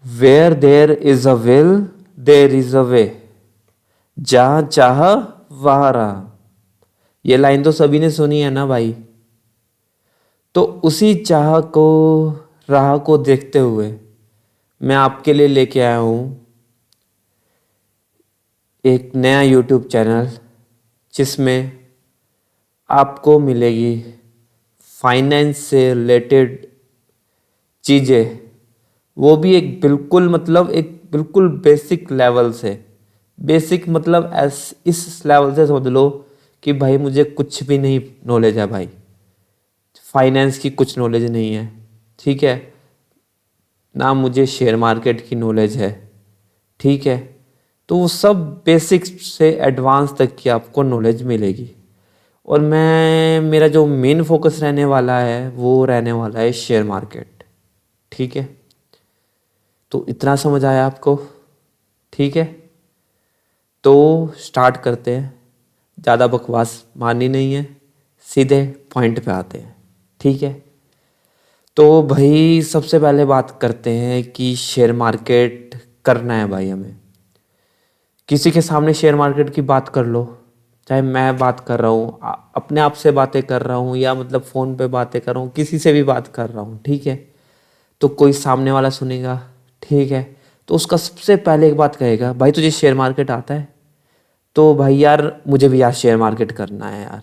Where there is a will there is a way, जहां चाह वहां राह। ये लाइन तो सभी ने सुनी है ना भाई। तो उसी चाह को, राह को देखते हुए मैं आपके लिए लेके आया हूं एक नया यूट्यूब चैनल, जिसमें आपको मिलेगी फाइनेंस से रिलेटेड चीज़ें, वो भी एक बिल्कुल मतलब एक बिल्कुल बेसिक लेवल से। बेसिक मतलब इस लेवल से समझ लो कि भाई मुझे कुछ भी नहीं नॉलेज है भाई, फाइनेंस की कुछ नॉलेज नहीं है, ठीक है ना, मुझे शेयर मार्केट की नॉलेज है, ठीक है। तो वो सब बेसिक्स से एडवांस तक की आपको नॉलेज मिलेगी। और मेरा जो मेन फोकस रहने वाला है वो रहने वाला है शेयर मार्केट, ठीक है। तो इतना समझ आया आपको, ठीक है। तो स्टार्ट करते हैं, ज़्यादा बकवास मारनी नहीं है, सीधे पॉइंट पे आते हैं, ठीक है। तो भाई सबसे पहले बात करते हैं कि शेयर मार्केट करना है भाई हमें। किसी के सामने शेयर मार्केट की बात कर लो, चाहे मैं बात कर रहा हूँ, अपने आप से बातें कर रहा हूँ या मतलब फ़ोन पे बातें कर रहा हूँ, किसी से भी बात कर रहा हूँ, ठीक है। तो कोई सामने वाला सुनेगा, ठीक है। तो उसका सबसे पहले एक बात कहेगा, भाई तुझे शेयर मार्केट आता है? तो भाई यार मुझे भी यार शेयर मार्केट करना है यार,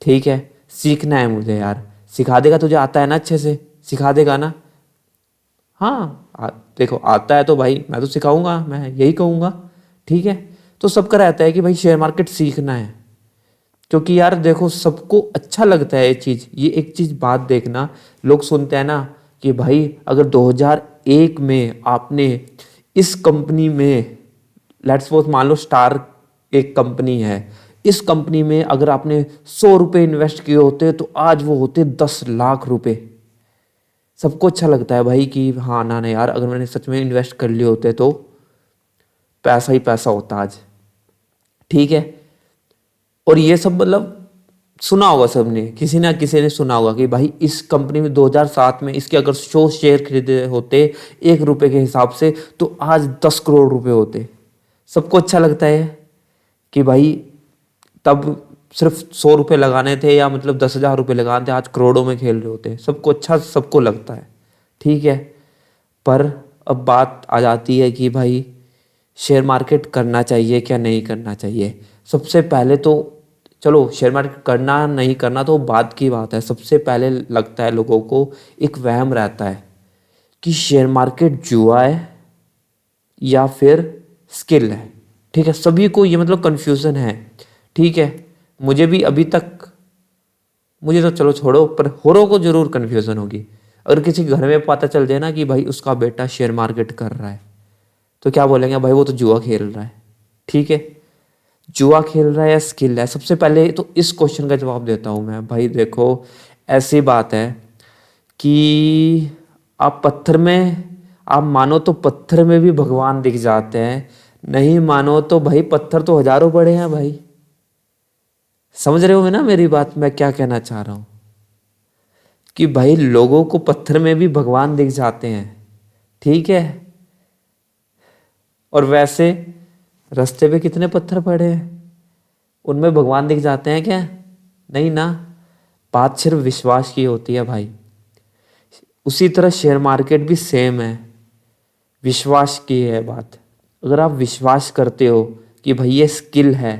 ठीक है, सीखना है मुझे यार। सिखा देगा? तुझे आता है ना अच्छे से, सिखा देगा ना? हाँ देखो आता है तो भाई मैं तो सिखाऊंगा, मैं यही कहूँगा, ठीक है। तो सबका रहता है कि भाई शेयर मार्केट सीखना है, क्योंकि यार देखो सबको अच्छा लगता है ये चीज़। ये एक चीज़ बात देखना, लोग सुनते हैं ना कि भाई अगर 2001 में आपने इस कंपनी में, लेट्स सपोज मान लो स्टार एक कंपनी है, इस कंपनी में अगर आपने 100 रुपये इन्वेस्ट किए होते तो आज वो होते 10 लाख रुपए। सबको अच्छा लगता है भाई कि हाँ ना ना यार, अगर मैंने सच में इन्वेस्ट कर लिए होते तो पैसा ही पैसा होता आज, ठीक है। और ये सब मतलब सुना होगा सबने, किसी ना किसी ने सुना होगा कि भाई इस कंपनी में 2007 में इसके अगर 100 शेयर खरीदे होते 1 रुपए के हिसाब से तो आज 10 करोड़ रुपए होते। सबको अच्छा लगता है कि भाई तब सिर्फ 100 रुपये लगाने थे या मतलब 10,000 रुपये लगाने थे, आज करोड़ों में खेल रहे होते। सबको अच्छा सबको लगता है, ठीक है। पर अब बात आ जाती है कि भाई शेयर मार्केट करना चाहिए क्या नहीं करना चाहिए। सबसे पहले तो चलो शेयर मार्केट करना नहीं करना तो बात की बात है, सबसे पहले लगता है लोगों को एक वहम रहता है कि शेयर मार्केट जुआ है या फिर स्किल है, ठीक है। सभी को ये मतलब कन्फ्यूज़न है, ठीक है। मुझे भी अभी तक, मुझे तो चलो छोड़ो, पर होरों को जरूर कन्फ्यूज़न होगी। अगर किसी घर में पता चल जाए ना कि भाई उसका बेटा शेयर मार्केट कर रहा है तो क्या बोलेंगे, भाई वो तो जुआ खेल रहा है, ठीक है। जुआ खेल रहा है या स्किल है? सबसे पहले तो इस क्वेश्चन का जवाब देता हूँ मैं। भाई देखो ऐसी बात है कि आप पत्थर में, आप मानो तो पत्थर में भी भगवान दिख जाते हैं, नहीं मानो तो भाई पत्थर तो हजारों बड़े हैं भाई। समझ रहे हो ना मेरी बात, मैं क्या कहना चाह रहा हूँ कि भाई लोगों को पत्थर में भी भगवान दिख जाते हैं, ठीक है। और वैसे रास्ते पे कितने पत्थर पड़े हैं, उनमें भगवान दिख जाते हैं क्या? नहीं ना। बात सिर्फ विश्वास की होती है भाई। उसी तरह शेयर मार्केट भी सेम है, विश्वास की है बात। अगर आप विश्वास करते हो कि भाई ये स्किल है,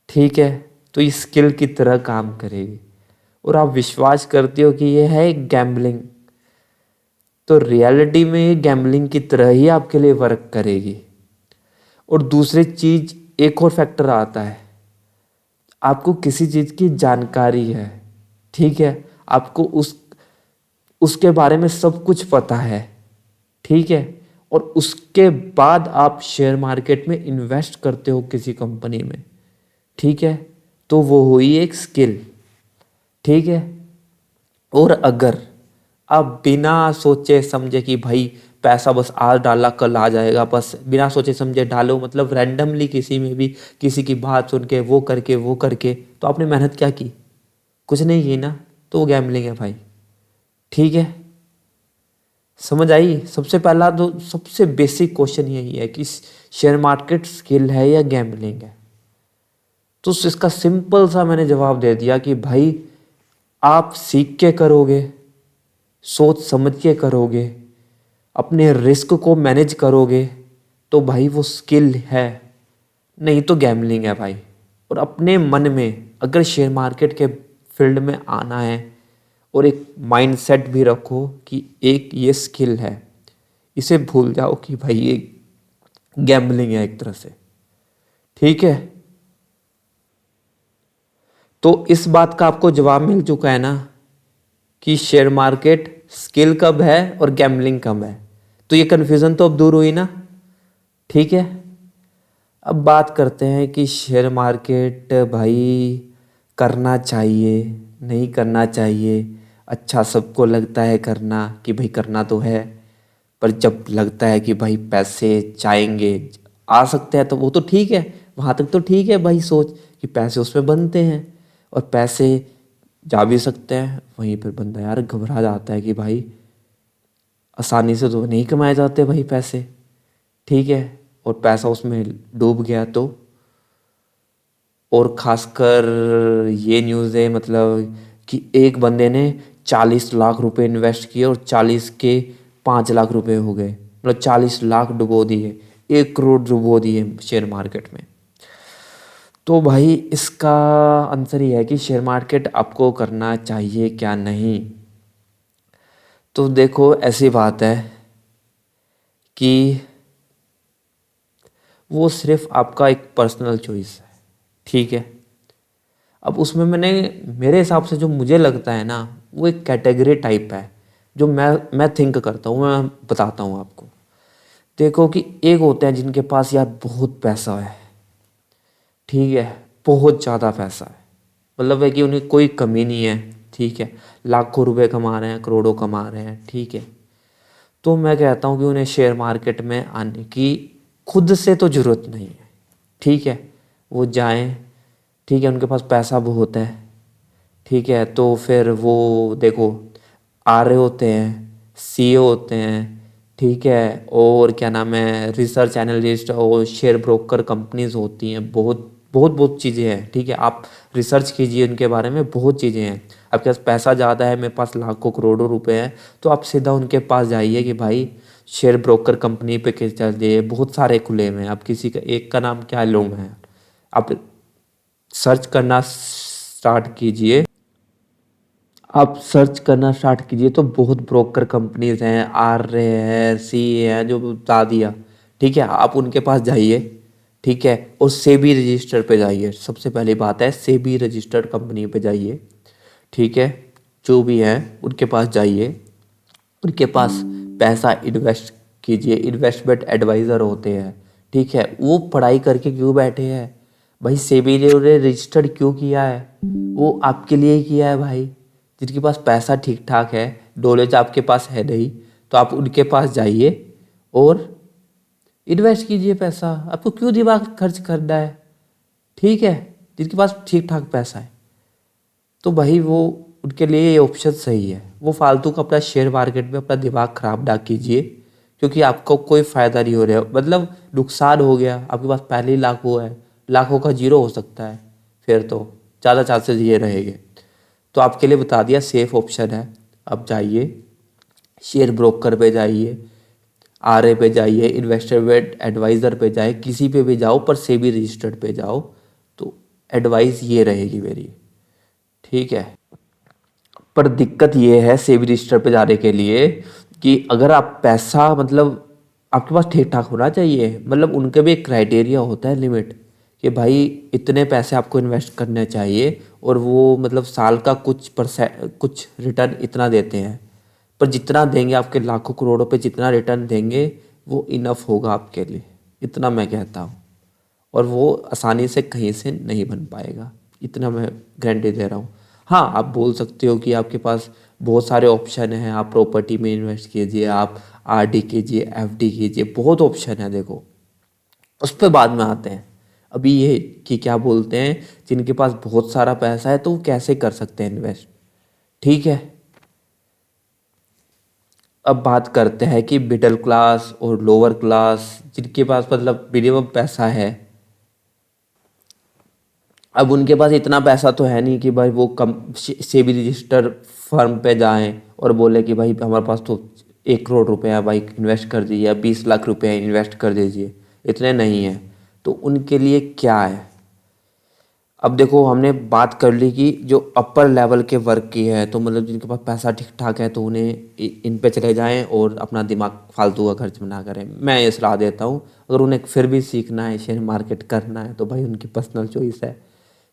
ठीक है, तो ये स्किल की तरह काम करेगी। और आप विश्वास करते हो कि ये है एक गैम्बलिंग, तो रियलिटी में ये गैम्बलिंग की तरह ही आपके लिए वर्क करेगी। और दूसरी चीज, एक और फैक्टर आता है, आपको किसी चीज की जानकारी है, ठीक है, आपको उसके बारे में सब कुछ पता है, ठीक है, और उसके बाद आप शेयर मार्केट में इन्वेस्ट करते हो किसी कंपनी में, ठीक है, तो वो हुई एक स्किल, ठीक है। और अगर आप बिना सोचे समझे कि भाई पैसा बस आज डाला कल आ जाएगा, बस बिना सोचे समझे डालो, मतलब रैंडमली किसी में भी किसी की बात सुन के वो करके, तो आपने मेहनत क्या की? कुछ नहीं की ना, तो वो गैम्बलिंग है भाई, ठीक है। समझ आई? सबसे पहला तो सबसे बेसिक क्वेश्चन यही है कि शेयर मार्केट स्किल है या गैम्बलिंग है। तो इसका सिंपल सा मैंने जवाब दे दिया कि भाई आप सीख के करोगे, सोच समझ के करोगे, अपने रिस्क को मैनेज करोगे तो भाई वो स्किल है, नहीं तो गैम्बलिंग है भाई। और अपने मन में अगर शेयर मार्केट के फील्ड में आना है और एक माइंडसेट भी रखो कि एक ये स्किल है, इसे भूल जाओ कि भाई ये गैम्बलिंग है एक तरह से। ठीक है, तो इस बात का आपको जवाब मिल चुका है ना कि शेयर मार्केट स्किल कब है और गैम्बलिंग कब है। तो ये कन्फ्यूज़न तो अब दूर हुई ना। ठीक है, अब बात करते हैं कि शेयर मार्केट भाई करना चाहिए नहीं करना चाहिए। अच्छा, सबको लगता है करना कि भाई करना तो है, पर जब लगता है कि भाई पैसे चाहेंगे आ सकते हैं तो वो तो ठीक है, वहाँ तक तो ठीक है भाई सोच कि पैसे उसमें बनते हैं और पैसे जा भी सकते हैं। वहीं पर बंदा यार घबरा जाता है कि भाई आसानी से तो नहीं कमाए जाते भाई पैसे। ठीक है, और पैसा उसमें डूब गया तो। और खासकर ये न्यूज़ है मतलब कि एक बंदे ने 40 लाख रुपए इन्वेस्ट किए और 40 के 5 लाख रुपए हो गए, मतलब 40 लाख डुबो दिए, 1 करोड़ डुबो दिए शेयर मार्केट में। तो भाई इसका आंसर ये है कि शेयर मार्केट आपको करना चाहिए क्या नहीं। तो देखो ऐसी बात है कि वो सिर्फ आपका एक पर्सनल चॉइस है। ठीक है, अब उसमें मैंने मेरे हिसाब से जो मुझे लगता है ना वो एक कैटेगरी टाइप है जो मैं थिंक करता हूँ, मैं बताता हूँ आपको। देखो कि एक होते हैं जिनके पास यार बहुत पैसा है। ठीक है, बहुत ज़्यादा पैसा है, मतलब है कि उन्हें कोई कमी नहीं है। ठीक है, लाखों रुपए कमा रहे हैं, करोड़ों कमा रहे हैं। ठीक है, तो मैं कहता हूँ कि उन्हें शेयर मार्केट में आने की खुद से तो ज़रूरत नहीं है। ठीक है, वो जाएं, ठीक है, उनके पास पैसा बहुत है। ठीक है, तो फिर वो देखो आ रहे होते हैं, सीईओ होते हैं। ठीक है, और क्या नाम है, रिसर्च एनालिस्ट और शेयर ब्रोकर कंपनीज होती हैं, बहुत बहुत बहुत चीज़ें हैं। ठीक है, आप रिसर्च कीजिए उनके बारे में, बहुत चीज़ें हैं। आपके पास पैसा ज़्यादा है, मेरे पास लाखों करोड़ों रुपए हैं, तो आप सीधा उनके पास जाइए कि भाई शेयर ब्रोकर कंपनी पे कैसे चलिए, बहुत सारे खुले हुए हैं। आप किसी का एक का नाम क्या लूँगा है, आप सर्च करना स्टार्ट कीजिए। आप सर्च करना स्टार्ट कीजिए तो बहुत ब्रोकर कंपनीज हैं, आर रहे हैं, सी हैं, जो बता दिया। ठीक है, आप उनके पास जाइए। ठीक है, और सेबी रजिस्टर पे जाइए। सबसे पहली बात है सेबी रजिस्टर्ड कंपनी पे जाइए। ठीक है, जो भी हैं उनके पास जाइए, उनके पास पैसा इन्वेस्ट कीजिए। इन्वेस्टमेंट एडवाइज़र होते हैं। ठीक है, वो पढ़ाई करके क्यों बैठे हैं भाई, सेबी ने उन्हें रजिस्टर्ड क्यों किया है, वो आपके लिए ही किया है भाई। जिनके पास पैसा ठीक ठाक है, नॉलेज आपके पास है नहीं, तो आप उनके पास जाइए और इन्वेस्ट कीजिए पैसा। आपको क्यों दिमाग खर्च करना है। ठीक है, जिनके पास ठीक ठाक पैसा है तो भाई वो उनके लिए ये ऑप्शन सही है। वो फालतू का अपना शेयर मार्केट में अपना दिमाग खराब ना कीजिए, क्योंकि आपको कोई फ़ायदा नहीं हो रहा है, मतलब नुकसान हो गया। आपके पास पहले ही लाखों है, लाखों का जीरो हो सकता है, फिर तो ज़्यादा चांसेस ये रहेंगे। तो आपके लिए बता दिया सेफ ऑप्शन है। अब जाइए शेयर ब्रोकर पे जाइए, आरए पे जाइए, इन्वेस्टमेंट एडवाइज़र पे जाए, किसी पे भी जाओ पर सेबी रजिस्टर्ड पे जाओ। तो एडवाइस ये रहेगी मेरी। ठीक है, पर दिक्कत ये है सेबी रजिस्टर पे जाने के लिए कि अगर आप पैसा मतलब आपके पास ठीक ठाक होना चाहिए, मतलब उनके भी एक क्राइटेरिया होता है, लिमिट, कि भाई इतने पैसे आपको इन्वेस्ट करने चाहिए और वो मतलब साल का कुछ परसेंट कुछ रिटर्न इतना देते हैं। पर जितना देंगे आपके लाखों करोड़ों पे जितना रिटर्न देंगे वो इनफ होगा आपके लिए, इतना मैं कहता हूँ। और वो आसानी से कहीं से नहीं बन पाएगा, इतना मैं गारंटी दे रहा हूँ। हाँ, आप बोल सकते हो कि आपके पास बहुत सारे ऑप्शन हैं, आप प्रॉपर्टी में इन्वेस्ट कीजिए, आप आरडी कीजिए, एफडी कीजिए, बहुत ऑप्शन है। देखो उस पर बाद में आते हैं। अभी ये कि क्या बोलते हैं, जिनके पास बहुत सारा पैसा है तो वो कैसे कर सकते हैं इन्वेस्ट। ठीक है, अब बात करते हैं कि मिडिल क्लास और लोअर क्लास जिनके पास मतलब मिनिमम पैसा है। अब उनके पास इतना पैसा तो है नहीं कि भाई वो कम सेबी रजिस्टर फर्म पे जाएं और बोले कि भाई हमारे पास तो 1 करोड़ रुपए है भाई इन्वेस्ट कर दीजिए या 20 लाख रुपए इन्वेस्ट कर दीजिए, इतने नहीं है। तो उनके लिए क्या है। अब देखो हमने बात कर ली कि जो अपर लेवल के वर्क की है, तो मतलब जिनके पास पैसा ठीक ठाक है तो उन्हें इन पे चले जाएं और अपना दिमाग फालतू का खर्च ना करें। मैं ये सलाह देता हूँ। अगर उन्हें फिर भी सीखना है, शेयर मार्केट करना है, तो भाई उनकी पर्सनल चॉइस है।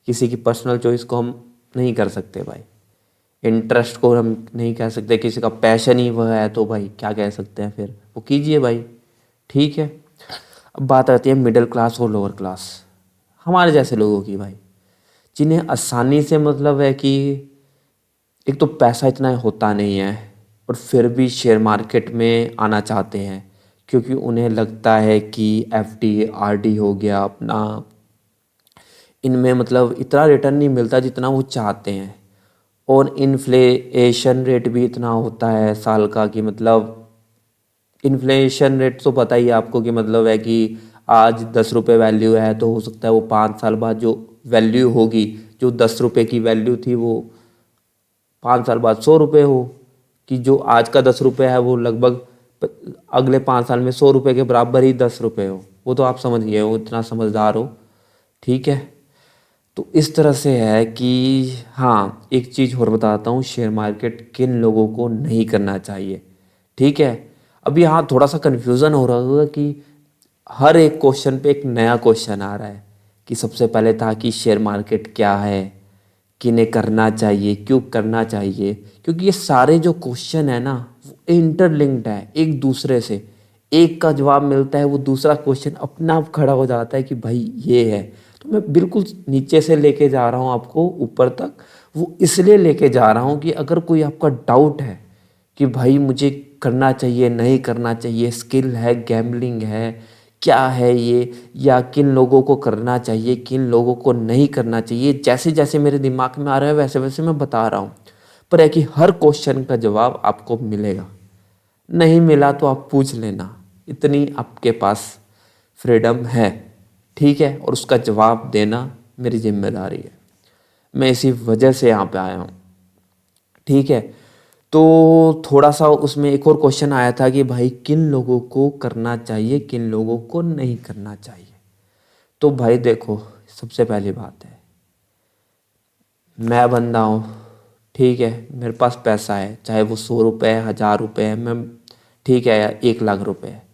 किसी की पर्सनल चॉइस को हम नहीं कर सकते भाई। इंटरेस्ट को हम नहीं कह सकते, किसी का पैशन ही वह है तो भाई क्या कह सकते हैं, फिर वो कीजिए भाई। ठीक है। अब बात आती है मिडिल क्लास और लोअर क्लास, हमारे जैसे लोगों की भाई, जिन्हें आसानी से मतलब है कि एक तो पैसा इतना होता नहीं है और फिर भी शेयर मार्केट में आना चाहते हैं, क्योंकि उन्हें लगता है कि एफडी आरडी हो गया अपना, इनमें मतलब इतना रिटर्न नहीं मिलता जितना वो चाहते हैं। और इन्फ्लेशन रेट भी इतना होता है साल का कि मतलब इन्फ्लेशन रेट तो पता ही है आपको कि मतलब है कि आज 10 रुपये वैल्यू है तो हो सकता है वो 5 साल बाद जो वैल्यू होगी, जो 10 रुपये की वैल्यू थी वो 5 साल बाद 100 रुपये हो, कि जो आज का 10 रुपये है वो लगभग अगले 5 साल में 100 रुपये के बराबर ही 10 रुपये हो। वो तो आप समझ गए हो, इतना समझदार हो। ठीक है। तो इस तरह से है कि हाँ, एक चीज़ और बताता हूँ, शेयर मार्केट किन लोगों को नहीं करना चाहिए। ठीक है। अब यहाँ थोड़ा सा कन्फ्यूज़न हो रहा होगा कि हर एक क्वेश्चन पे एक नया क्वेश्चन आ रहा है कि सबसे पहले था कि शेयर मार्केट क्या है, किन्हें करना चाहिए, क्यों करना चाहिए, क्योंकि ये सारे जो क्वेश्चन है ना वो इंटरलिंक्ड है एक दूसरे से। एक का जवाब मिलता है वो दूसरा क्वेश्चन अपना आप खड़ा हो जाता है कि भाई ये है। तो मैं बिल्कुल नीचे से लेके जा रहा हूँ आपको ऊपर तक, वो इसलिए लेके जा रहा हूँ कि अगर कोई आपका डाउट है कि भाई मुझे करना चाहिए नहीं करना चाहिए, स्किल है, गैम्बलिंग है, क्या है ये, या किन लोगों को करना चाहिए किन लोगों को नहीं करना चाहिए, जैसे जैसे मेरे दिमाग में आ रहा है वैसे वैसे मैं बता रहा हूँ। पर है कि हर क्वेश्चन का जवाब आपको मिलेगा, नहीं मिला तो आप पूछ लेना, इतनी आपके पास फ्रीडम है। ठीक है। और उसका जवाब देना मेरी जिम्मेदारी है। मैं इसी वजह से यहाँ पे आया हूँ। ठीक है। तो थोड़ा सा उसमें एक और क्वेश्चन आया था कि भाई किन लोगों को करना चाहिए किन लोगों को नहीं करना चाहिए। तो भाई देखो, सबसे पहली बात है, मैं बंदा हूँ, ठीक है, मेरे पास पैसा है, चाहे वो 100 रुपये 1000 रुपये है, मैं ठीक है, या 1 लाख रुपये है।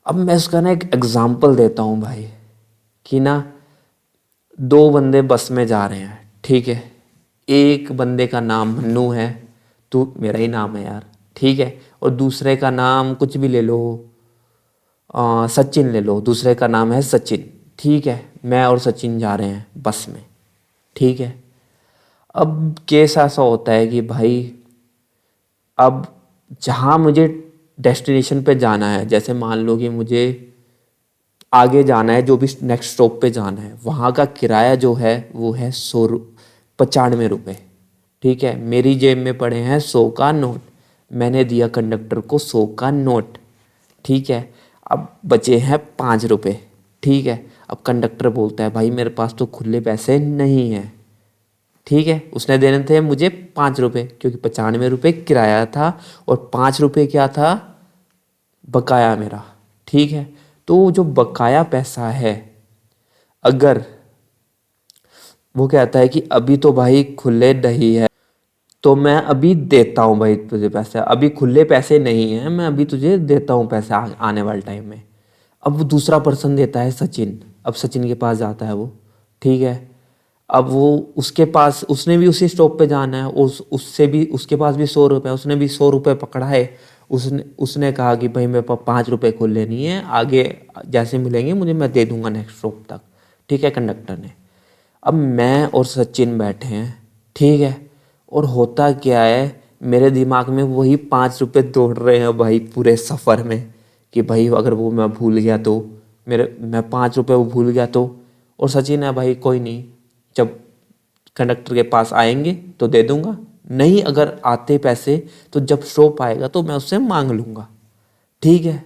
अब मैं उसका ना एक एग्जाम्पल देता हूँ भाई, कि ना दो बंदे बस में जा रहे हैं, ठीक है, एक बंदे का नाम मन्नू है, तू मेरा ही नाम है यार, ठीक है, और दूसरे का नाम कुछ भी ले लो, सचिन ले लो, दूसरे का नाम है सचिन। ठीक है। मैं और सचिन जा रहे हैं बस में। ठीक है। अब केस ऐसा होता है कि भाई अब जहाँ मुझे डेस्टिनेशन पे जाना है, जैसे मान लो कि मुझे आगे जाना है, जो भी नेक्स्ट स्टॉप पे जाना है, वहाँ का किराया जो है वो है 95 रुपये। ठीक है। मेरी जेब में पड़े हैं 100 का नोट, मैंने दिया कंडक्टर को 100 का नोट। ठीक है। अब बचे हैं 5 रुपये। ठीक है। अब कंडक्टर बोलता है भाई मेरे पास तो खुले पैसे नहीं है। ठीक है। उसने देने थे मुझे 5 रुपये, क्योंकि 95 रुपये किराया था और 5 रुपये क्या था, बकाया मेरा। ठीक है। तो जो बकाया पैसा है, अगर वो कहता है कि अभी तो भाई खुले नहीं है, तो मैं अभी देता हूँ भाई तुझे पैसे, अभी खुले पैसे नहीं हैं, मैं अभी तुझे देता हूँ पैसे आने वाले टाइम में। अब वो दूसरा पर्सन देता है सचिन। अब सचिन के पास जाता है वो। ठीक है। अब वो उसके पास, उसने भी उसी स्टॉप पे जाना है, उससे भी उसके पास भी 100 रुपये, उसने भी 100 रुपये पकड़ा है। उसने उसने कहा कि भाई मेरे पास 5 रुपये खुले नहीं है, आगे जैसे मिलेंगे मुझे मैं दे दूंगा नेक्स्ट स्टॉप तक। ठीक है। कंडक्टर ने, अब मैं और सचिन बैठे हैं। ठीक है। और होता क्या है, मेरे दिमाग में वही 5 रुपये दौड़ रहे हैं भाई पूरे सफ़र में, कि भाई अगर वो मैं भूल गया तो, मैं 5 रुपये वो भूल गया तो। और सचिन है भाई कोई नहीं, जब कंडक्टर के पास आएंगे तो दे दूंगा, नहीं अगर आते पैसे तो जब स्टॉप आएगा तो मैं उससे मांग लूँगा, ठीक है।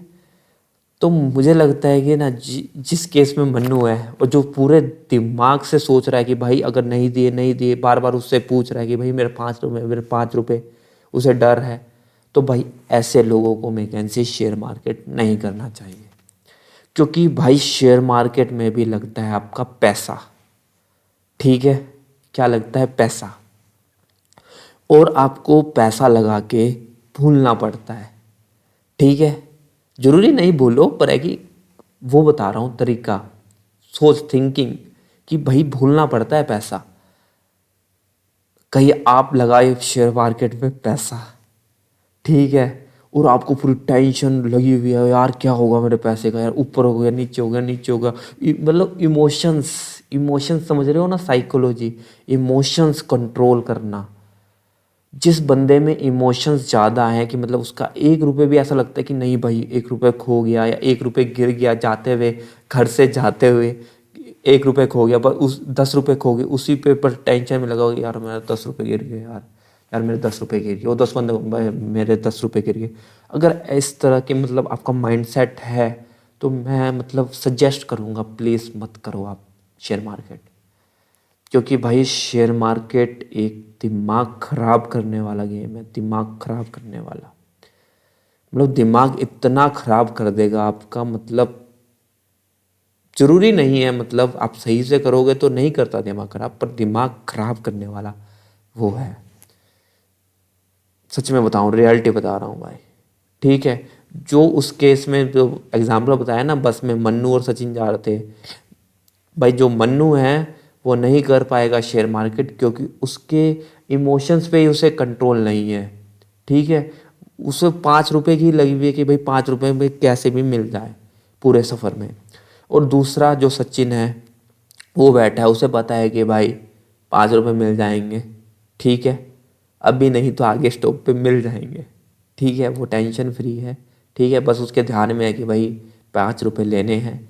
तो मुझे लगता है कि ना जिस केस में मन्नू है और जो पूरे दिमाग से सोच रहा है कि भाई अगर नहीं दिए नहीं दिए, बार बार उससे पूछ रहा है कि भाई मेरे 5 रुपये, उसे डर है, तो भाई ऐसे लोगों को मैं कैसे शेयर मार्केट नहीं करना चाहिए। क्योंकि भाई शेयर मार्केट में भी लगता है आपका पैसा, ठीक है, क्या लगता है, पैसा। और आपको पैसा लगा के भूलना पड़ता है, ठीक है। जरूरी नहीं भूलो, पर है कि वो बता रहा हूँ तरीका, सोच, थिंकिंग, कि भाई भूलना पड़ता है पैसा। कहीं आप लगाए शेयर मार्केट में पैसा, ठीक है, और आपको पूरी टेंशन लगी हुई है, यार क्या होगा मेरे पैसे का, यार ऊपर हो गया, नीचे हो गया, नीचे हो गया, मतलब इमोशंस, इमोशंस समझ रहे हो ना, साइकोलॉजी, इमोशंस कंट्रोल करना। जिस बंदे में इमोशंस ज़्यादा हैं कि मतलब उसका 1 रुपये भी ऐसा लगता है कि नहीं भाई 1 रुपये खो गया, या 1 रुपये गिर गया जाते हुए, घर से जाते हुए 1 रुपये खो गया, पर उस 10 रुपये खो गए, उसी पे पर टेंशन में लगा होगा, यार मेरा 10 रुपये गिर गए, यार यार मेरे 10 रुपये गिर गए, वो 10 बंदे मेरे 10 रुपये गिर गए। अगर इस तरह के मतलब आपका माइंडसेट है तो मैं मतलब सजेस्ट करूँगा प्लीज़ मत करो आप शेयर मार्केट। क्योंकि भाई शेयर मार्केट एक दिमाग खराब करने वाला गेम है, दिमाग खराब करने वाला, मतलब दिमाग इतना खराब कर देगा आपका, मतलब जरूरी नहीं है, मतलब आप सही से करोगे तो नहीं करता दिमाग खराब, पर दिमाग खराब करने वाला वो है। सच में बताऊं, रियलिटी बता रहा हूँ भाई, ठीक है। जो उस केस में जो एग्जाम्पल बताया ना, बस में मन्नू और सचिन जा रहे थे, भाई जो मन्नू है वो नहीं कर पाएगा शेयर मार्केट, क्योंकि उसके इमोशंस पे ही उसे कंट्रोल नहीं है, ठीक है। उसे 5 रुपए की लगी हुई है कि भाई 5 रुपए में कैसे भी मिल जाए पूरे सफ़र में। और दूसरा जो सचिन है वो बैठा है, उसे पता है कि भाई 5 रुपए मिल जाएंगे, ठीक है, अभी नहीं तो आगे स्टॉप पे मिल जाएंगे, ठीक है, वो टेंशन फ्री है, ठीक है। बस उसके ध्यान में है कि भाई 5 रुपए लेने हैं,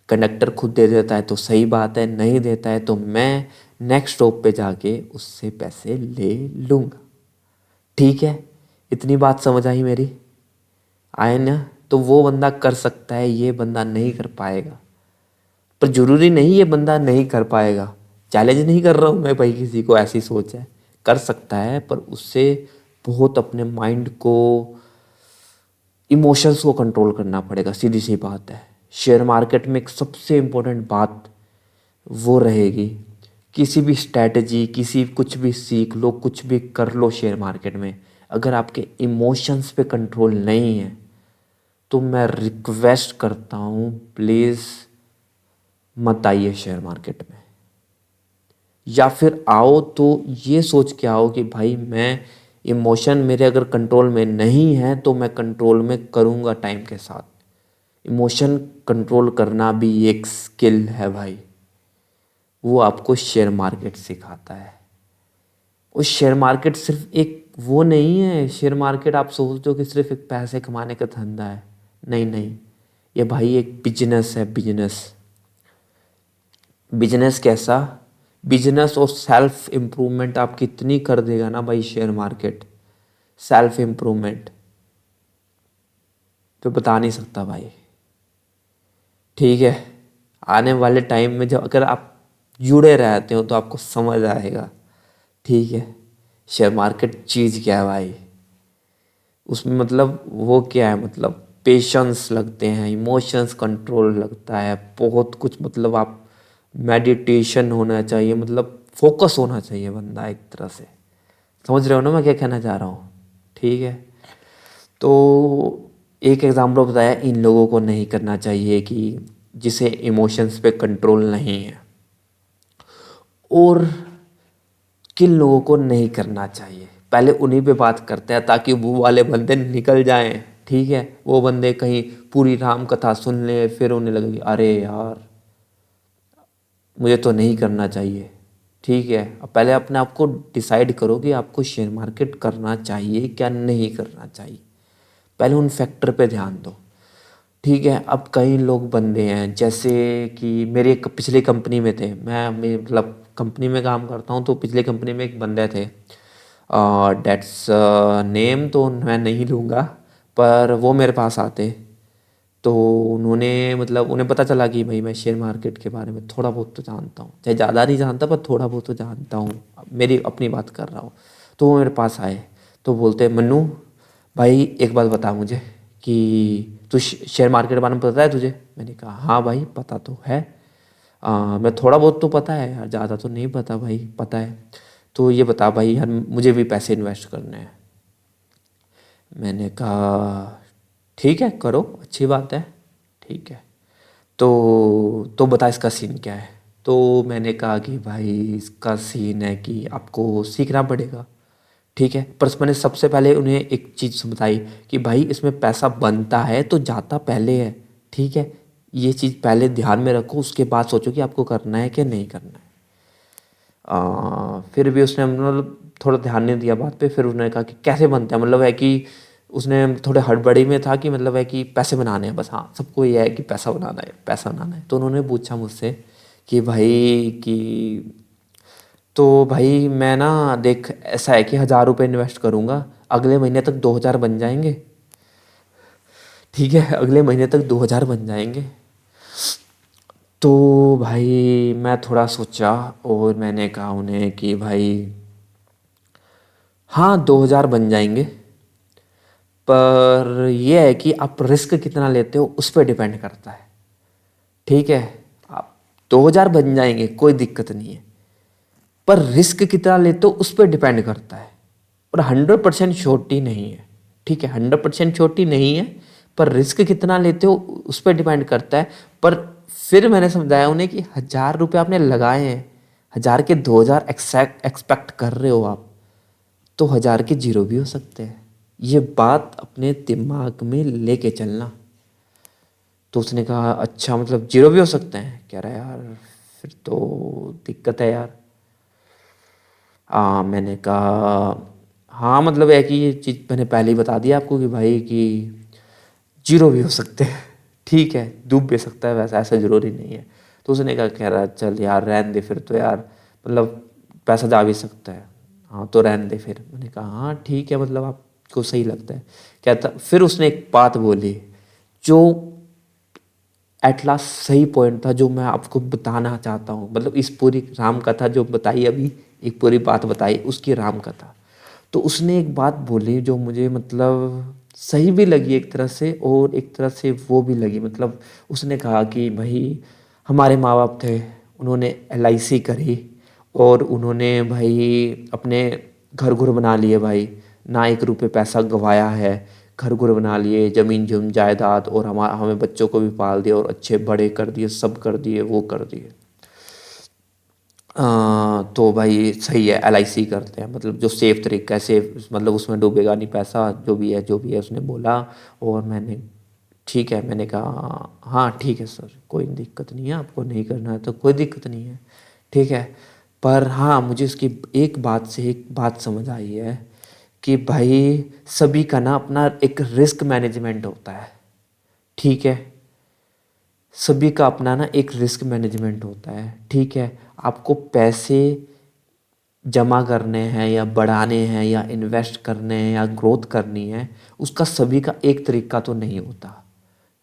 कंडक्टर खुद दे देता है तो सही बात है, नहीं देता है तो मैं नेक्स्ट स्टॉप पे जाके उससे पैसे ले लूँगा, ठीक है। इतनी बात समझ आई मेरी, आए ना। तो वो बंदा कर सकता है, ये बंदा नहीं कर पाएगा, पर जरूरी नहीं ये बंदा नहीं कर पाएगा। चैलेंज नहीं कर रहा हूँ मैं भाई, किसी को ऐसी सोच है, कर सकता है, पर उससे बहुत अपने माइंड को, इमोशंस को कंट्रोल करना पड़ेगा, सीधी सी बात है। शेयर मार्केट में एक सबसे इम्पोर्टेंट बात वो रहेगी, किसी भी स्ट्रैटेजी, किसी कुछ भी सीख लो, कुछ भी कर लो शेयर मार्केट में, अगर आपके इमोशंस पे कंट्रोल नहीं है तो मैं रिक्वेस्ट करता हूँ प्लीज़ मत आइए शेयर मार्केट में। या फिर आओ तो ये सोच के आओ कि भाई मैं, इमोशन मेरे अगर कंट्रोल में नहीं है तो मैं कंट्रोल में करूँगा टाइम के साथ। इमोशन कंट्रोल करना भी एक स्किल है भाई, वो आपको शेयर मार्केट सिखाता है। और शेयर मार्केट सिर्फ एक वो नहीं है, शेयर मार्केट आप सोचते हो कि सिर्फ एक पैसे कमाने का धंधा है, नहीं नहीं, ये भाई एक बिजनेस है, बिजनेस। बिजनेस कैसा, बिजनेस और सेल्फ इम्प्रूवमेंट आपकी इतनी कर देगा ना भाई शेयर मार्केट, सेल्फ इम्प्रूवमेंट तो बता नहीं सकता भाई, ठीक है। आने वाले टाइम में जब अगर आप जुड़े रहते हो तो आपको समझ आएगा, ठीक है, शेयर मार्केट चीज़ क्या है भाई। उसमें मतलब वो क्या है, मतलब पेशेंस लगते हैं, इमोशंस कंट्रोल लगता है, बहुत कुछ, मतलब आप मेडिटेशन होना चाहिए, मतलब फोकस होना चाहिए बंदा एक तरह से। समझ रहे हो ना मैं क्या कहना चाह रहा हूँ, ठीक है। तो एक एग्जाम्पल बताया, इन लोगों को नहीं करना चाहिए कि जिसे इमोशंस पे कंट्रोल नहीं है। और किन लोगों को नहीं करना चाहिए, पहले उन्हीं पे बात करते हैं ताकि वो वाले बंदे निकल जाएं, ठीक है। वो बंदे कहीं पूरी राम कथा सुन ले, फिर उन्हें लगे कि अरे यार मुझे तो नहीं करना चाहिए, ठीक है। अब पहले अपने आप को डिसाइड करो कि आपको शेयर मार्केट करना चाहिए क्या नहीं करना चाहिए, पहले उन फैक्टर पे ध्यान दो, ठीक है। अब कई लोग बंदे हैं, जैसे कि मेरे एक पिछली कंपनी में थे, मैं मतलब कंपनी में काम करता हूँ, तो पिछले कंपनी में एक बंदे थे, डेट्स नेम तो मैं नहीं लूँगा, पर वो मेरे पास आते तो उन्होंने मतलब उन्हें पता चला कि भाई मैं शेयर मार्केट के बारे में थोड़ा बहुत तो जानता हूँ, चाहे ज़्यादा नहीं जानता पर थोड़ा बहुत तो जानता हूँ, मेरी अपनी बात कर रहा हूँ। तो वो मेरे पास आए तो बोलते मन्नू भाई एक बात बता मुझे कि तू शेयर मार्केट के बारे में पता है तुझे? मैंने कहा हाँ भाई पता तो है। मैं थोड़ा बहुत तो पता है यार, ज़्यादा तो नहीं पता भाई, पता है। तो ये बता भाई यार मुझे भी पैसे इन्वेस्ट करने हैं। मैंने कहा ठीक है करो, अच्छी बात है, ठीक है। तो बता इसका सीन क्या है? तो मैंने कहा कि भाई इसका सीन है कि आपको सीखना पड़ेगा, ठीक है। पर मैंने सबसे पहले उन्हें एक चीज़ बताई कि भाई इसमें पैसा बनता है तो जाता पहले है, ठीक है। ये चीज़ पहले ध्यान में रखो, उसके बाद सोचो कि आपको करना है कि नहीं करना है। फिर भी उसने मतलब थोड़ा ध्यान नहीं दिया बात पे। फिर उसने कहा कि कैसे बनता है, मतलब है कि उसने थोड़े हड़बड़ी में था कि मतलब है कि पैसे बनाने हैं बस, हाँ सबको ये है कि पैसा बनाना है पैसा बनाना है। तो उन्होंने पूछा मुझसे कि भाई कि तो भाई मैं ना देख ऐसा है कि 1,000 रुपये इन्वेस्ट करूँगा, अगले महीने तक 2,000 बन जाएंगे, ठीक है, अगले महीने तक 2,000 बन जाएंगे। तो भाई मैं थोड़ा सोचा और मैंने कहा उन्हें कि भाई हाँ 2,000 बन जाएंगे, पर यह है कि आप रिस्क कितना लेते हो उस पर डिपेंड करता है, ठीक है। आप 2,000 बन जाएंगे कोई दिक्कत नहीं है, पर रिस्क कितना लेते हो उस पर डिपेंड करता है। और 100% श्योरिटी नहीं है, ठीक है, 100% श्योरिटी नहीं है, पर रिस्क कितना लेते हो उस पर डिपेंड करता है। पर फिर मैंने समझाया उन्हें कि 1,000 रुपये आपने लगाए हैं, 1,000 के 2,000 एक्सपेक्ट कर रहे हो आप, तो 1,000 के जीरो भी हो सकते हैं। ये बात अपने दिमाग में लेके चलना। तो उसने कहा अच्छा मतलब जीरो भी हो सकते हैं? कह रहा है यार फिर तो दिक्कत है यार। मैंने कहा हाँ मतलब है कि ये चीज़ मैंने पहले ही बता दिया आपको कि भाई कि जीरो भी हो सकते हैं, ठीक है, डूब भी सकता है, वैसा ऐसा ज़रूरी नहीं है। तो उसने कहा कह रहा चल यार रहने दे फिर तो यार, मतलब पैसा जा भी सकता है, हाँ तो रहने दे फिर। मैंने कहा हाँ ठीक है, मतलब आपको सही लगता है। कहता फिर उसने एक बात बोली जो एट लास्ट सही पॉइंट था, जो मैं आपको बताना चाहता हूँ, मतलब इस पूरी राम कथा जो बताई अभी, एक पूरी बात बताई उसकी राम कथा। तो उसने एक बात बोली जो मुझे मतलब सही भी लगी एक तरह से और एक तरह से वो भी लगी। मतलब उसने कहा कि भाई हमारे माँ बाप थे, उन्होंने LIC करी और उन्होंने भाई अपने घर घुर बना लिए भाई, ना 1 रुपये पैसा गंवाया है, घर घुर बना लिए, ज़मीन जम जायदाद, और हमें बच्चों को भी पाल दिया और अच्छे बड़े कर दिए, सब कर दिए, वो कर दिए। तो भाई सही है, LIC करते हैं, मतलब जो सेफ तरीका है, सेफ मतलब उसमें डूबेगा नहीं पैसा, जो भी है उसने बोला। और मैंने ठीक है, मैंने कहा हाँ ठीक है सर, कोई दिक्कत नहीं है, आपको नहीं करना है तो कोई दिक्कत नहीं है, ठीक है। पर हाँ मुझे उसकी एक बात से एक बात समझ आई है कि भाई सभी का ना अपना एक रिस्क मैनेजमेंट होता है, ठीक है। सभी का अपना ना एक रिस्क मैनेजमेंट होता है, ठीक है। आपको पैसे जमा करने हैं या बढ़ाने हैं या इन्वेस्ट करने हैं या ग्रोथ करनी है, उसका सभी का एक तरीका तो नहीं होता,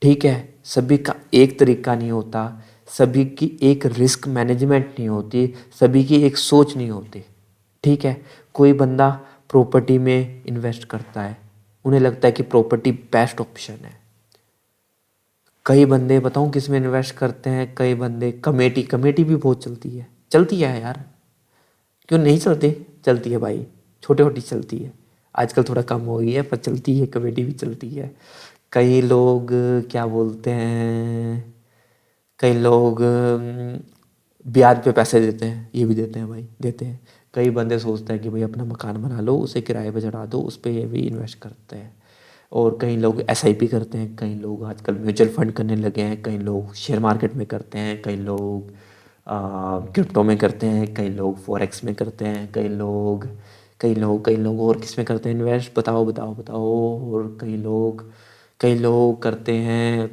ठीक है। सभी का एक तरीका नहीं होता, सभी की एक रिस्क मैनेजमेंट नहीं होती, सभी की एक सोच नहीं होती, ठीक है। कोई बंदा प्रॉपर्टी में इन्वेस्ट करता है, उन्हें लगता है कि प्रॉपर्टी बेस्ट ऑप्शन है। कई बंदे बताऊं किस में इन्वेस्ट करते हैं, कई बंदे कमेटी, कमेटी भी बहुत चलती है यार, क्यों नहीं चलती, चलती है भाई, छोटी छोटी चलती है, आजकल थोड़ा कम हो गई है पर चलती है, कमेटी भी चलती है। कई लोग क्या बोलते हैं, कई लोग ब्याज पे पैसे देते हैं, ये भी देते हैं भाई, देते हैं। कई बंदे सोचते हैं कि भाई अपना मकान बना लो, उसे किराए पे चढ़ा दो, उस पर ये भी इन्वेस्ट करते हैं। और कई लोग SIP करते हैं, कई लोग आजकल म्यूचुअल फंड करने लगे हैं, कई लोग शेयर मार्केट में करते हैं, कई लोग क्रिप्टो में करते हैं, कई लोग फॉरेक्स में करते हैं, कई लोग और किस में करते हैं इन्वेस्ट, बताओ बताओ बताओ। और कई लोग करते हैं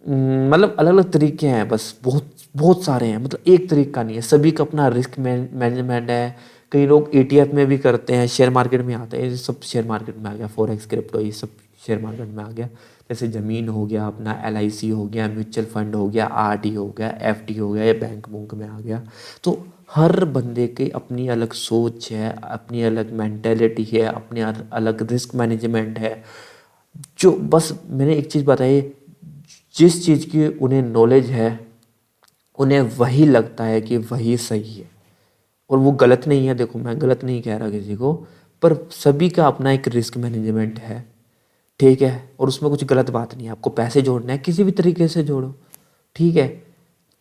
मतलब अलग अलग तरीके हैं, बस बहुत बहुत सारे हैं, मतलब एक तरीका नहीं है, सभी का अपना रिस्क मैनेजमेंट है। कई लोग ETF में भी करते हैं, शेयर मार्केट में आते हैं, ये सब शेयर मार्केट में आ गया, फॉरेक्स क्रिप्टो ये सब शेयर मार्केट में आ गया। जैसे ज़मीन हो गया, अपना LIC हो गया, म्यूचुअल फंड हो गया, RD हो गया, FD हो गया, ये बैंक बुंक में आ गया। तो हर बंदे की अपनी अलग सोच है, अपनी अलग मेंटेलिटी है, अपनी अलग रिस्क मैनेजमेंट है। जो बस मैंने एक चीज़ बताई, जिस चीज़ की उन्हें नॉलेज है उन्हें वही लगता है कि वही सही है, और वो गलत नहीं है। देखो मैं गलत नहीं कह रहा किसी को, पर सभी का अपना एक रिस्क मैनेजमेंट है, ठीक है। और उसमें कुछ गलत बात नहीं है। आपको पैसे जोड़ना है किसी भी तरीके से जोड़ो, ठीक है।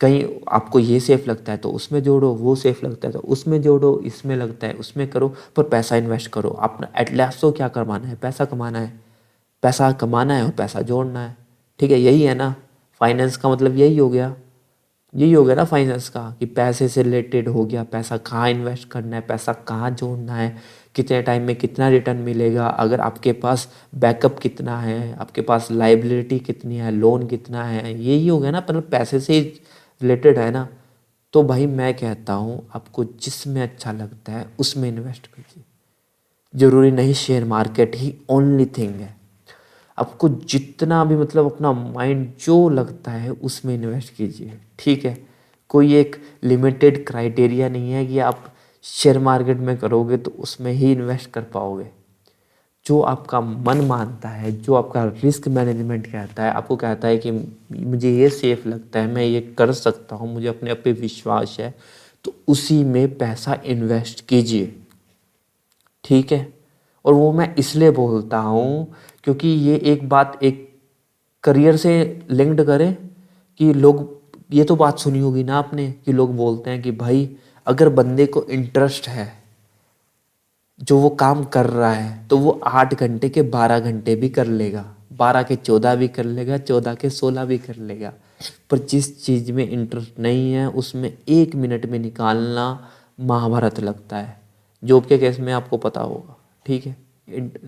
कहीं आपको ये सेफ लगता है तो उसमें जोड़ो, वो सेफ लगता है तो उसमें जोड़ो, इसमें लगता है उसमें करो, पर पैसा इन्वेस्ट करो। अपना एट लास्ट तो क्या कमाना है? पैसा कमाना है, पैसा कमाना है और पैसा जोड़ना है, ठीक है। यही है ना फाइनेंस का मतलब, यही हो गया, यही हो गया ना फाइनेंस का, कि पैसे से रिलेटेड हो गया। पैसा कहाँ इन्वेस्ट करना है, पैसा कहाँ जोड़ना है, कितने टाइम में कितना रिटर्न मिलेगा, अगर आपके पास बैकअप कितना है, आपके पास लाइबिलिटी कितनी है, लोन कितना है, यही हो गया ना, मतलब पैसे से रिलेटेड है ना। तो भाई मैं कहता हूँ आपको जिसमें अच्छा लगता है उसमें इन्वेस्ट कीजिए। ज़रूरी नहीं शेयर मार्केट ही ओनली थिंग है। आपको जितना भी मतलब अपना माइंड जो लगता है उसमें इन्वेस्ट कीजिए, ठीक है। कोई एक लिमिटेड क्राइटेरिया नहीं है कि आप शेयर मार्केट में करोगे तो उसमें ही इन्वेस्ट कर पाओगे। जो आपका मन मानता है, जो आपका रिस्क मैनेजमेंट कहता है, आपको कहता है कि मुझे ये सेफ लगता है, मैं ये कर सकता हूँ, मुझे अपने आप पे विश्वास है, तो उसी में पैसा इन्वेस्ट कीजिए, ठीक है। और वो मैं इसलिए बोलता हूँ क्योंकि ये एक बात एक करियर से लिंक्ड करें, कि लोग, ये तो बात सुनी होगी ना आपने, कि लोग बोलते हैं कि भाई अगर बंदे को इंटरेस्ट है, जो वो काम कर रहा है, तो वो 8 घंटे के 12 घंटे भी कर लेगा, 12 के 14 भी कर लेगा, 14 के 16 भी कर लेगा। पर जिस चीज़ में इंटरेस्ट नहीं है उसमें 1 मिनट में निकालना महाभारत लगता है। जॉब के केस में आपको पता होगा, ठीक है,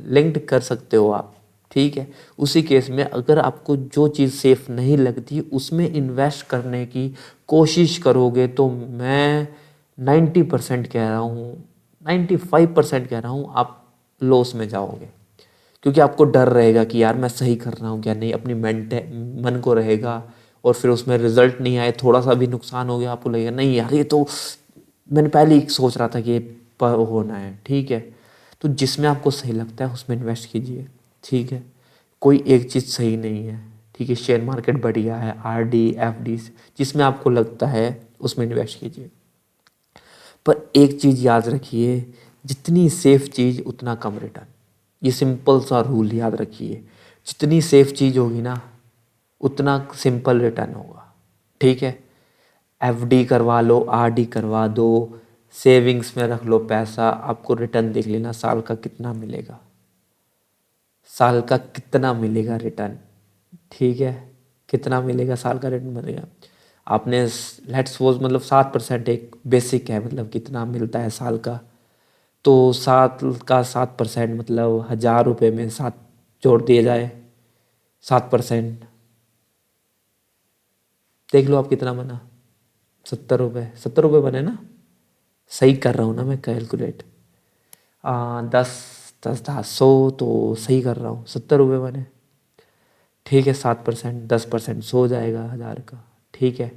लिंक्ड कर सकते हो आप, ठीक है। उसी केस में अगर आपको जो चीज़ सेफ नहीं लगती उसमें इन्वेस्ट करने की कोशिश करोगे, तो मैं 90% कह रहा हूँ, 95% कह रहा हूँ, आप लॉस में जाओगे। क्योंकि आपको डर रहेगा कि यार मैं सही कर रहा हूँ क्या नहीं, अपनी मन को रहेगा। और फिर उसमें रिजल्ट नहीं आए, थोड़ा सा भी नुकसान हो गया, आपको लगेगा नहीं यार ये तो मैंने पहले ही सोच रहा था कि ये होना है, ठीक है। तो जिसमें आपको सही लगता है उसमें इन्वेस्ट कीजिए, ठीक है। कोई एक चीज़ सही नहीं है, ठीक है। शेयर मार्केट बढ़िया है, RD FD, जिसमें आपको लगता है उसमें इन्वेस्ट कीजिए। पर एक चीज़ याद रखिए, जितनी सेफ चीज़ उतना कम रिटर्न। ये सिंपल सा रूल याद रखिए, जितनी सेफ चीज़ होगी ना उतना सिंपल रिटर्न होगा, ठीक है। FD करवा लो, RD करवा दो, सेविंग्स में रख लो पैसा, आपको रिटर्न देख लेना साल का कितना मिलेगा, साल का कितना मिलेगा रिटर्न, ठीक है। कितना मिलेगा साल का रिटर्न मिलेगा। आपने लेट्स सपोज मतलब 7% एक बेसिक है, मतलब कितना मिलता है साल का, तो 7% मतलब 1,000 रुपये में 7 जोड़ दिए जाए, 7%, देख लो आप कितना बना, 70 रुपये, 70 रुपये बने ना, सही कर रहा हूँ ना मैं कैलकुलेट, 10 10 10 100, तो सही कर रहा हूँ, 70 रुपये बने, ठीक है। 7%, 10%, 100 जाएगा 1,000 का, ठीक है।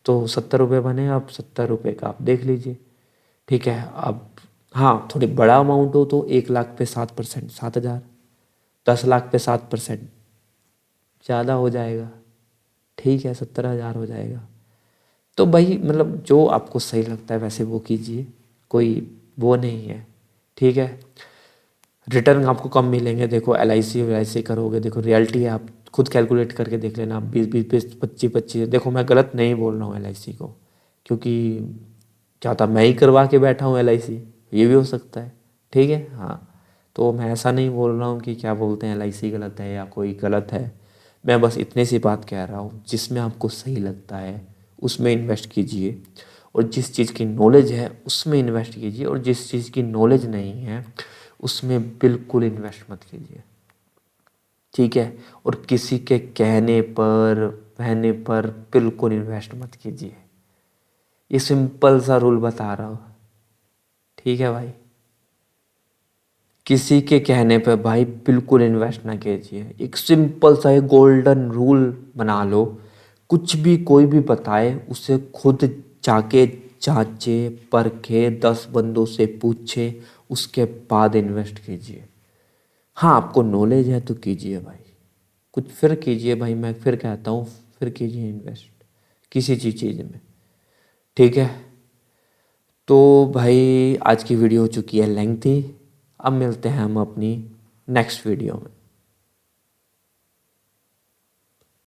तो 70 रुपये बने, अब 70 रुपये का आप देख लीजिए, ठीक है। अब हाँ थोड़ी बड़ा अमाउंट हो तो 1 लाख पे 7%, 7,000, 10 लाख पे 7% ज़्यादा हो जाएगा, ठीक है, 17,000 हो जाएगा। तो भाई मतलब जो आपको सही लगता है वैसे वो कीजिए, कोई वो नहीं है, ठीक है। रिटर्न आपको कम मिलेंगे, देखो LIC करोगे, देखो रियलिटी है, आप खुद कैलकुलेट करके देख लेना, 20 20 25 25, देखो मैं गलत नहीं बोल रहा हूँ LIC को, क्योंकि क्या होता मैं ही करवा के बैठा हूँ LIC, ये भी हो सकता है, ठीक है। हाँ तो मैं ऐसा नहीं बोल रहा हूँ कि क्या बोलते हैं LIC गलत है या कोई गलत है, मैं बस इतनी सी बात कह रहा हूँ, जिसमें आपको सही लगता है उसमें इन्वेस्ट कीजिए, और जिस चीज़ की नॉलेज है उसमें इन्वेस्ट कीजिए, और जिस चीज़ की नॉलेज नहीं है उसमें बिल्कुल इन्वेस्ट मत कीजिए, ठीक है। और किसी के कहने पर कहने पर बिल्कुल इन्वेस्ट मत कीजिए, ये सिंपल सा रूल बता रहा हूँ, ठीक है भाई। किसी के कहने पे भाई बिल्कुल इन्वेस्ट ना कीजिए। एक सिंपल सा एक गोल्डन रूल बना लो, कुछ भी कोई भी बताए उसे खुद जाके जांचे परखे, 10 बंदों से पूछे, उसके बाद इन्वेस्ट कीजिए। हाँ, आपको नॉलेज है तो कीजिए भाई, कुछ फिर कीजिए भाई, मैं फिर कहता हूँ फिर कीजिए इन्वेस्ट किसी चीज़ में, ठीक है। तो भाई आज की वीडियो हो चुकी है लेंथी, अब मिलते हैं हम अपनी नेक्स्ट वीडियो में।